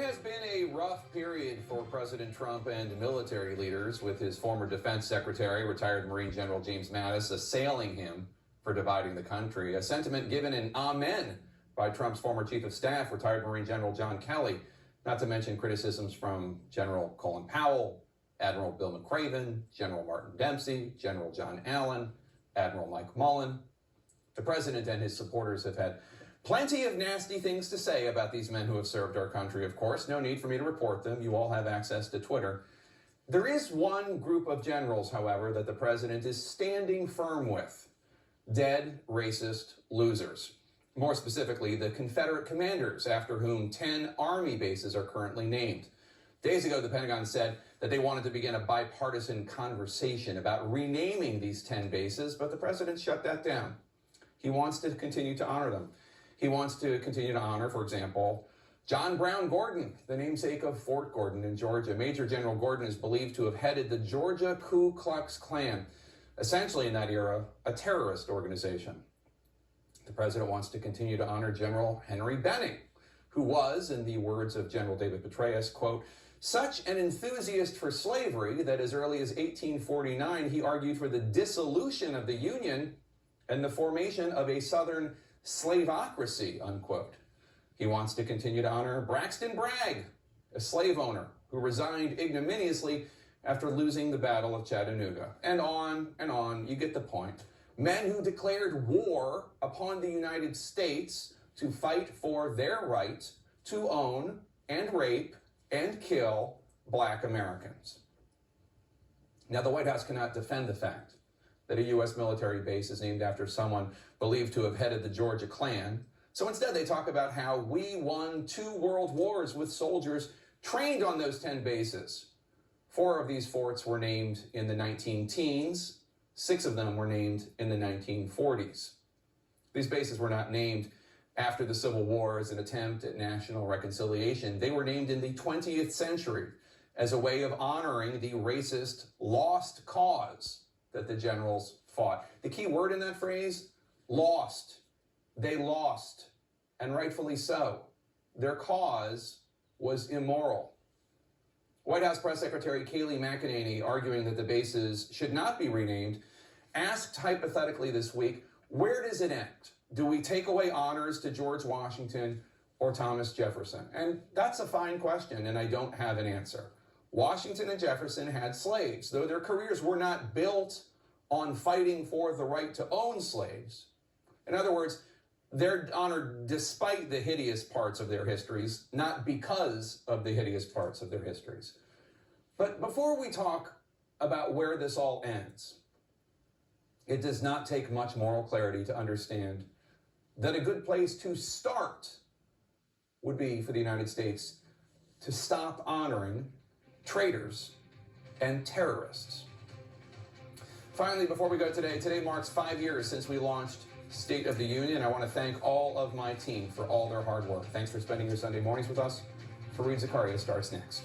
It has been a rough period for President Trump and military leaders, with his former defense secretary, retired Marine General James Mattis, assailing him for dividing the country. A sentiment given an amen by Trump's former chief of staff, retired Marine General John Kelly, not to mention criticisms from General Colin Powell, Admiral Bill McRaven, General Martin Dempsey, General John Allen, Admiral Mike Mullen. The president and his supporters have had plenty of nasty things to say about these men who have served our country, of course. No need for me to report them. You all have access to Twitter. There is one group of generals, however, that the president is standing firm with. Dead, racist losers. More specifically, the Confederate commanders, after whom 10 Army bases are currently named. Days ago, the Pentagon said that they wanted to begin a bipartisan conversation about renaming these 10 bases, but the president shut that down. He wants to continue to honor them. He wants to continue to honor, for example, John Brown Gordon, the namesake of Fort Gordon in Georgia. Major General Gordon is believed to have headed the Georgia Ku Klux Klan, essentially in that era, a terrorist organization. The president wants to continue to honor General Henry Benning, who was, in the words of General David Petraeus, quote, such an enthusiast for slavery that as early as 1849, he argued for the dissolution of the Union and the formation of a Southern slavocracy, unquote. He wants to continue to honor Braxton Bragg, a slave owner who resigned ignominiously after losing the Battle of Chattanooga. And on, you get the point. Men who declared war upon the United States to fight for their right to own and rape and kill black Americans. Now, the White House cannot defend the fact that a U.S. military base is named after someone believed to have headed the Georgia Klan. So instead, they talk about how we won 2 world wars with soldiers trained on those 10 bases. 4 of these forts were named in the 19-teens. 6 of them were named in the 1940s. These bases were not named after the Civil War as an attempt at national reconciliation. They were named in the 20th century as a way of honoring the racist lost cause that the generals fought. The key word in that phrase, lost. They lost, and rightfully so. Their cause was immoral. White House Press Secretary Kayleigh McEnany, arguing that the bases should not be renamed, asked hypothetically this week, where does it end? Do we take away honors to George Washington or Thomas Jefferson? And that's a fine question, and I don't have an answer. Washington and Jefferson had slaves, though their careers were not built on fighting for the right to own slaves. In other words, they're honored despite the hideous parts of their histories, not because of the hideous parts of their histories. But before we talk about where this all ends, it does not take much moral clarity to understand that a good place to start would be for the United States to stop honoring traitors and terrorists. Finally, before we go today marks 5 years since we launched State of the Union. I want to thank all of my team for all their hard work. Thanks for spending your Sunday mornings with us. Fareed Zakaria starts next.